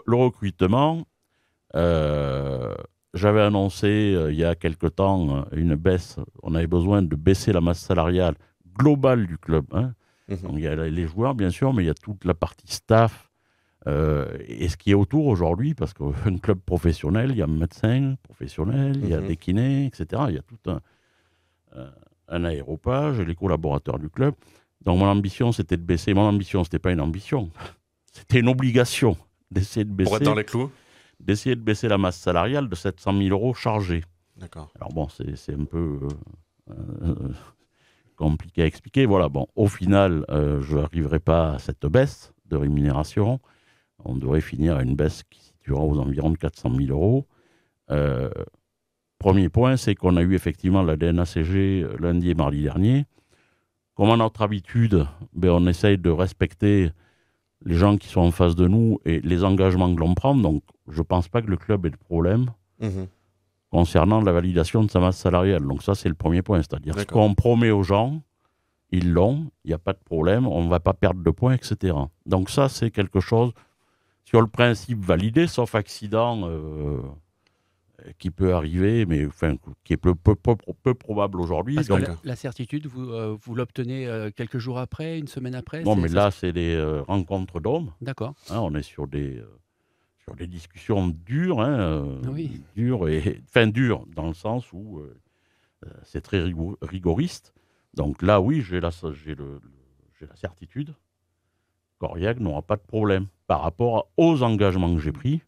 le recrutement, j'avais annoncé il y a quelque temps une baisse. On avait besoin de baisser la masse salariale globale du club, hein. Donc, il y a les joueurs, bien sûr, mais il y a toute la partie staff et ce qui est autour aujourd'hui, parce qu'un club professionnel, il y a un médecin professionnel, il y a des kinés, etc. Il y a tout un aéropage, les collaborateurs du club. Donc, mon ambition, c'était de baisser. Mon ambition, ce n'était pas une ambition, c'était une obligation d'essayer de baisser. Pour être dans les clous. D'essayer de baisser la masse salariale de 700 000 euros chargés. D'accord. Alors bon, c'est un peu compliqué à expliquer. Voilà, bon, au final, je n'arriverai pas à cette baisse de rémunération. On devrait finir à une baisse qui situera aux environs de 400 000 euros. Premier point, c'est qu'on a eu effectivement la DNACG lundi et mardi dernier. Comme à notre habitude, on essaye de respecter les gens qui sont en face de nous et les engagements que l'on prend. Donc, je ne pense pas que le club ait de problème concernant la validation de sa masse salariale. Donc ça, c'est le premier point. C'est-à-dire ce qu'on promet aux gens, ils l'ont, il n'y a pas de problème, on ne va pas perdre de points, etc. Donc ça, c'est quelque chose, sur le principe validé, sauf accident qui peut arriver, mais enfin, qui est peu probable aujourd'hui. Parce que la certitude, vous l'obtenez quelques jours après, une semaine après? Non, mais là, c'est des rencontres d'hommes. D'accord. Hein, on est sur des discussions dures, Oui. dures dans le sens où c'est très rigoriste. Donc là, oui, j'ai la certitude qu'Aurillac n'aura pas de problème par rapport aux engagements que j'ai pris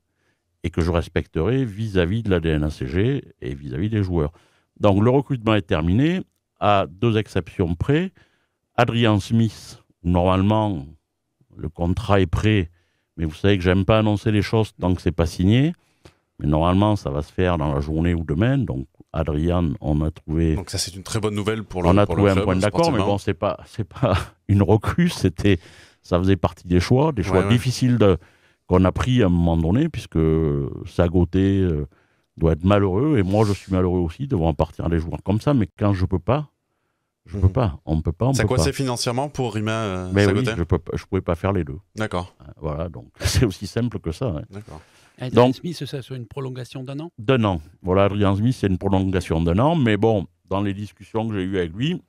et que je respecterai vis-à-vis de la DNACG et vis-à-vis des joueurs. Donc le recrutement est terminé, à 2 exceptions près. Adrian Smith, normalement, le contrat est prêt, mais vous savez que j'aime pas annoncer les choses tant que c'est pas signé. Mais normalement, ça va se faire dans la journée ou demain. Donc, Adrian, on a trouvé... Donc ça, c'est une très bonne nouvelle pour le club. On a pour trouvé le un point d'accord, mais bon, c'est pas une recrue. Ça faisait partie des choix difficiles qu'on a pris à un moment donné, puisque Sagoté doit être malheureux, et moi, je suis malheureux aussi de voir partir des joueurs comme ça. Mais quand je peux pas, je peux pas. On peut pas. Ça coincé financièrement pour Rima Sagoté? Oui, je pouvais pas faire les deux. D'accord. Voilà, donc c'est aussi simple que ça. Hein. D'accord. Adrian Smith, c'est sur une prolongation d'1 an? D'un an. Voilà, Adrian Smith, c'est une prolongation d'1 an. Mais bon, dans les discussions que j'ai eues avec lui,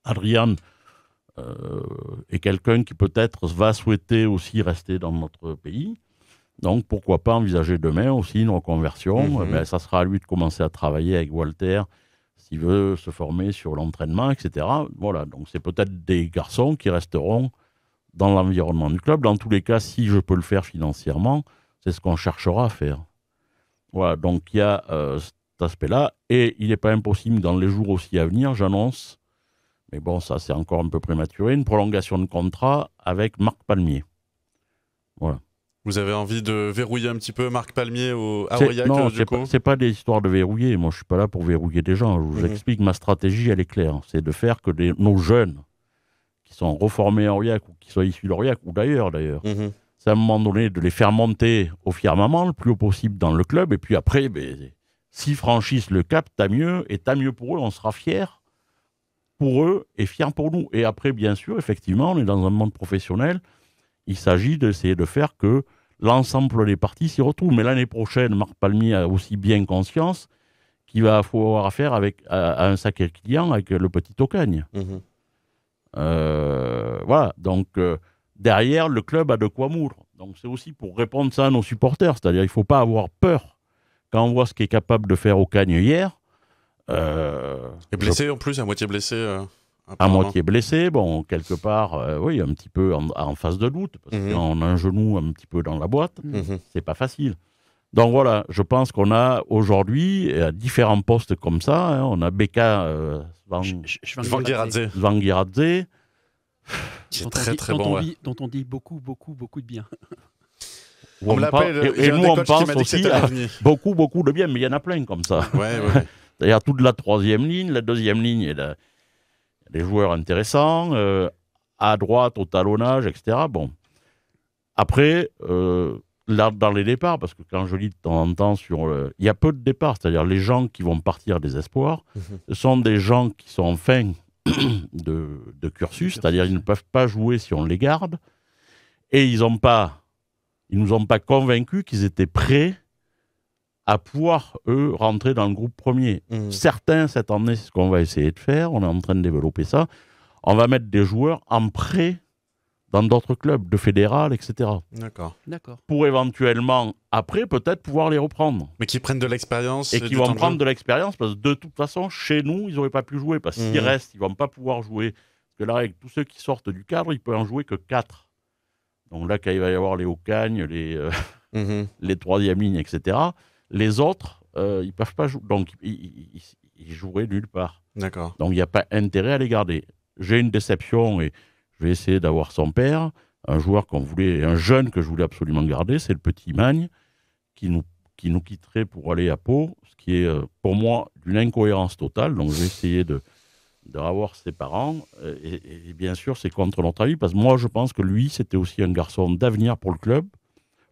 Adrian est quelqu'un qui peut-être va souhaiter aussi rester dans notre pays. Donc, pourquoi pas envisager demain aussi une reconversion. Ça sera à lui de commencer à travailler avec Walter s'il veut se former sur l'entraînement, etc. Voilà, donc c'est peut-être des garçons qui resteront dans l'environnement du club. Dans tous les cas, si je peux le faire financièrement, c'est ce qu'on cherchera à faire. Voilà, donc il y a cet aspect-là. Et il n'est pas impossible, dans les jours aussi à venir, j'annonce, mais bon, ça c'est encore un peu prématuré, une prolongation de contrat avec Marc Palmier. Voilà. Vous avez envie de verrouiller un petit peu Marc Palmier à Aurillac, non, du coup? C'est pas des histoires de verrouiller. Moi, je suis pas là pour verrouiller des gens. Je vous explique, ma stratégie, elle est claire. C'est de faire que nos jeunes qui sont reformés à Aurillac ou qui sont issus d'Aurillac, ou d'ailleurs, c'est à un moment donné de les faire monter au firmament le plus haut possible dans le club. Et puis après, s'ils franchissent le cap, tant mieux. Et tant mieux pour eux, on sera fiers pour eux et fiers pour nous. Et après, bien sûr, effectivement, on est dans un monde professionnel. Il s'agit d'essayer de faire que l'ensemble des parties s'y retrouvent. Mais l'année prochaine, Marc Palmier a aussi bien conscience qu'il va avoir affaire à un sacré client avec le petit Ocagne. Voilà, donc derrière, le club a de quoi moudre. Donc c'est aussi pour répondre ça à nos supporters. C'est-à-dire qu'il ne faut pas avoir peur quand on voit ce qu'est capable de faire Ocagne hier. Et blessé en plus, à moitié blessé. À moitié blessé, bon, quelque part, oui, un petit peu en phase de doute, parce qu'on a un genou un petit peu dans la boîte, c'est pas facile. Donc voilà, je pense qu'on a aujourd'hui différents postes comme ça. Hein, on a Beka Svangiradze. C'est très très bon. Dont on dit beaucoup de bien. On l'appelle, et nous, on pense aussi à beaucoup de bien, mais il y en a plein comme ça. Ouais. D'ailleurs, toute la troisième ligne, la deuxième ligne, il y a des joueurs intéressants, à droite, au talonnage, etc. Bon. Après, là, dans les départs, parce que quand je lis de temps en temps il y a peu de départs, c'est-à-dire les gens qui vont partir des espoirs, ce sont des gens qui sont en fin de cursus, c'est-à-dire ils ne peuvent pas jouer si on les garde, et ils n'ont pas ils nous ont pas convaincus qu'ils étaient prêts à pouvoir, eux, rentrer dans le groupe premier. Certains, cette année, c'est ce qu'on va essayer de faire. On est en train de développer ça. On va mettre des joueurs en prêt dans d'autres clubs, de fédéral, etc. D'accord. Pour éventuellement, après, peut-être pouvoir les reprendre. Mais qui prennent de l'expérience. Et qui vont prendre de l'expérience, parce que de toute façon, chez nous, ils n'auraient pas pu jouer. Parce qu'ils restent, ils ne vont pas pouvoir jouer. Parce que la règle, tous ceux qui sortent du cadre, ils ne peuvent en jouer que 4. Donc là, quand il va y avoir les Ocagnes, les troisième lignes, etc., les autres, ils ne peuvent pas jouer. Donc, ils joueraient nulle part. D'accord. Donc, il n'y a pas intérêt à les garder. J'ai une déception et je vais essayer d'avoir son père, un joueur un jeune que je voulais absolument garder, c'est le petit Magne, qui nous quitterait pour aller à Pau, ce qui est pour moi d'une incohérence totale. Donc, je vais essayer de revoir ses parents. Et bien sûr, c'est contre notre avis, parce que moi, je pense que lui, c'était aussi un garçon d'avenir pour le club,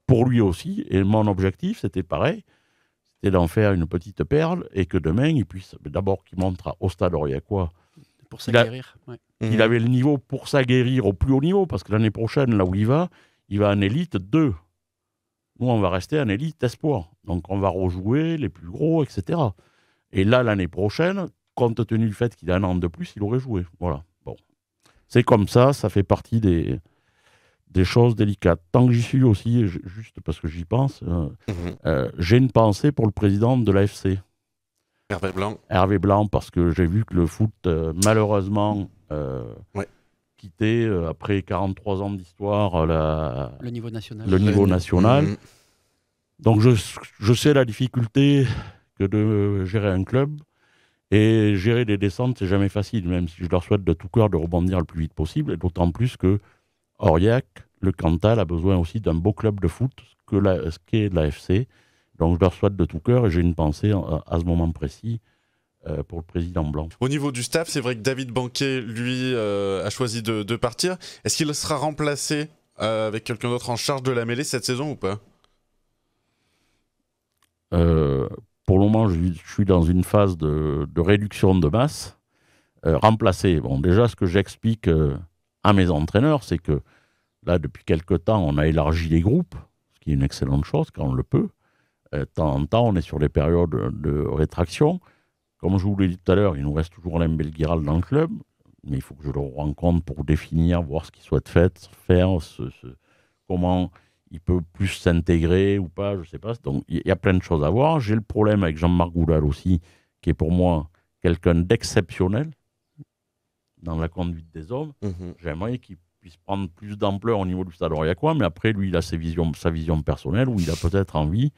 pour lui aussi. Et mon objectif, c'était pareil. C'était d'en faire une petite perle et que demain, il puisse, d'abord, qu'il montre au Stade Aurillacois. Pour s'aguerrir. Il avait le niveau pour s'aguerrir au plus haut niveau, parce que l'année prochaine, là où il va en élite 2. Nous, on va rester en élite espoir. Donc, on va rejouer les plus gros, etc. Et là, l'année prochaine, compte tenu du fait qu'il a un an de plus, il aurait joué. Voilà. Bon. C'est comme ça fait partie des choses délicates. Tant que j'y suis aussi, juste parce que j'y pense, j'ai une pensée pour le président de l'AFC. Hervé Blanc, parce que j'ai vu que le foot, malheureusement, quittait, après 43 ans d'histoire, le niveau national. Donc, je sais la difficulté que de gérer un club. Et gérer des descentes, c'est jamais facile, même si je leur souhaite de tout cœur de rebondir le plus vite possible. Et d'autant plus que Aurillac, le Cantal, a besoin aussi d'un beau club de foot, ce qu'est l'AFC. Donc je leur souhaite de tout cœur et j'ai une pensée à ce moment précis pour le président Blanc. Au niveau du staff, c'est vrai que David Banquet, lui, a choisi de partir. Est-ce qu'il sera remplacé avec quelqu'un d'autre en charge de la mêlée cette saison ou pas ? Pour le moment, je suis dans une phase de réduction de masse. Remplacé. Bon, déjà, ce que j'explique à mes entraîneurs, c'est que là, depuis quelque temps, on a élargi les groupes, ce qui est une excellente chose quand on le peut. De temps en temps, on est sur des périodes de rétraction. Comme je vous l'ai dit tout à l'heure, il nous reste toujours Alain Belguiral dans le club, mais il faut que je le rencontre pour définir, voir ce qu'il souhaite faire, comment il peut plus s'intégrer ou pas, je ne sais pas. Donc, il y a plein de choses à voir. J'ai le problème avec Jean-Marc Goudal aussi, qui est pour moi quelqu'un d'exceptionnel dans la conduite des hommes. J'aimerais qu'il puisse prendre plus d'ampleur au niveau du Stade Aurillacois, mais après, lui, il a sa vision personnelle où il a peut-être envie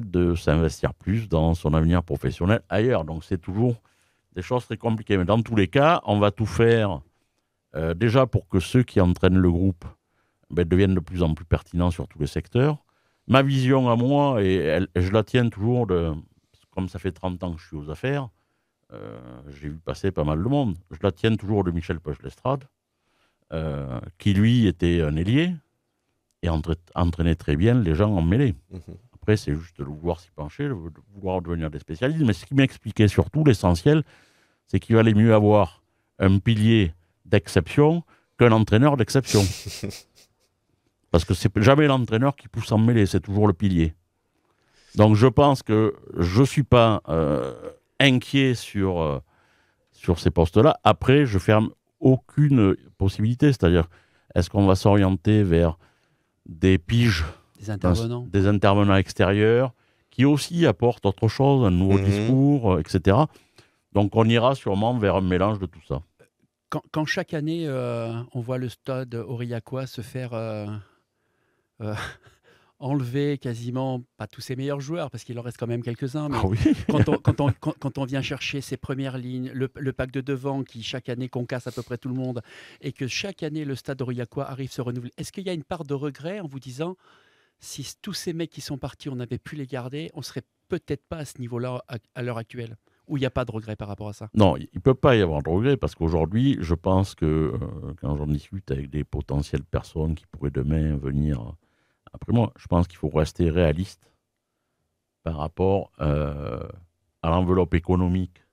de s'investir plus dans son avenir professionnel ailleurs. Donc, c'est toujours des choses très compliquées. Mais dans tous les cas, on va tout faire déjà pour que ceux qui entraînent le groupe deviennent de plus en plus pertinents sur tous les secteurs. Ma vision à moi, et je la tiens toujours, comme ça fait 30 ans que je suis aux affaires, j'ai vu passer pas mal de monde, je la tiens toujours de Michel Peuch-Lestrade, qui lui était un ailier et entraînait très bien les gens en mêlée. Après, c'est juste de vouloir s'y pencher, de vouloir devenir des spécialistes. Mais ce qui m'expliquait surtout, l'essentiel, c'est qu'il valait mieux avoir un pilier d'exception qu'un entraîneur d'exception. Parce que c'est jamais l'entraîneur qui pousse en mêlée, c'est toujours le pilier. Donc je pense que je ne suis pas inquiet sur ces postes-là. Après, je ferme aucune possibilité. C'est-à-dire, est-ce qu'on va s'orienter vers des piges, des intervenants extérieurs, qui aussi apportent autre chose, un nouveau discours, etc. Donc on ira sûrement vers un mélange de tout ça. Quand chaque année, on voit le Stade Aurillacois se faire enlever quasiment, pas tous ses meilleurs joueurs, parce qu'il en reste quand même quelques-uns, mais quand on vient chercher ses premières lignes, le pack de devant qui chaque année concasse à peu près tout le monde, et que chaque année le Stade Aurillacois arrive à se renouveler, est-ce qu'il y a une part de regret en vous disant, si tous ces mecs qui sont partis, on avait pu les garder, on serait peut-être pas à ce niveau-là à l'heure actuelle? Ou il n'y a pas de regret par rapport à ça? Non, il ne peut pas y avoir de regret, parce qu'aujourd'hui, je pense que quand j'en discute avec des potentielles personnes qui pourraient demain venir après moi, je pense qu'il faut rester réaliste par rapport à l'enveloppe économique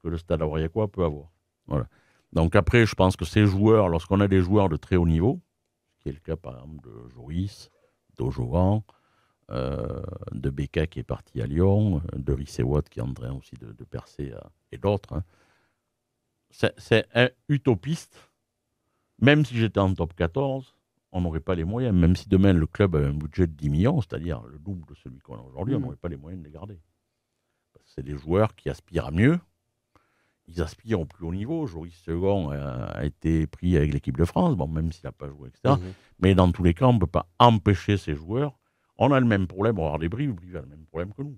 que le Stade Aurillacois peut avoir. Voilà. Donc après, je pense que ces joueurs, lorsqu'on a des joueurs de très haut niveau, ce qui est le cas par exemple de Joris, d'Aujovan, de Becca qui est parti à Lyon, de Risséwatt qui est en train aussi de percer, et d'autres. Hein. C'est utopiste. Même si j'étais en top 14, on n'aurait pas les moyens. Même si demain le club avait un budget de 10 millions, c'est-à-dire le double de celui qu'on a aujourd'hui, on n'aurait pas les moyens de les garder. C'est des joueurs qui aspirent à mieux. Ils aspirent au plus haut niveau. Joris Second a été pris avec l'équipe de France, bon, même s'il n'a pas joué, etc. Mais dans tous les cas, on ne peut pas empêcher ces joueurs. On a le même problème. On va avoir des Brives. Brive a le même problème que nous.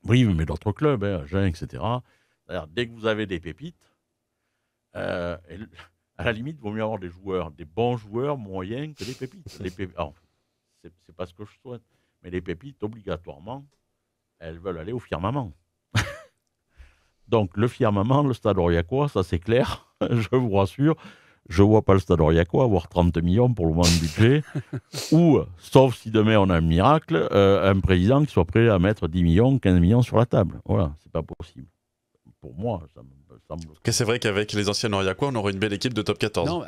Brive, mais d'autres clubs, Agen, etc. C'est-à-dire, dès que vous avez des pépites, à la limite, il vaut mieux avoir des joueurs, des bons joueurs moyens que des pépites. Alors, c'est pas ce que je souhaite. Mais les pépites, obligatoirement, elles veulent aller au firmament. Donc, le firmament, le Stade Aurillacois, ça c'est clair, je vous rassure. Je ne vois pas le Stade Aurillacois avoir 30 millions pour le moment de budget. Ou, sauf si demain on a un miracle, un président qui soit prêt à mettre 10 millions, 15 millions sur la table. Voilà, c'est pas possible. Pour moi, ça me semble... C'est vrai qu'avec les anciens Aurillacois, on aurait une belle équipe de top 14. Non,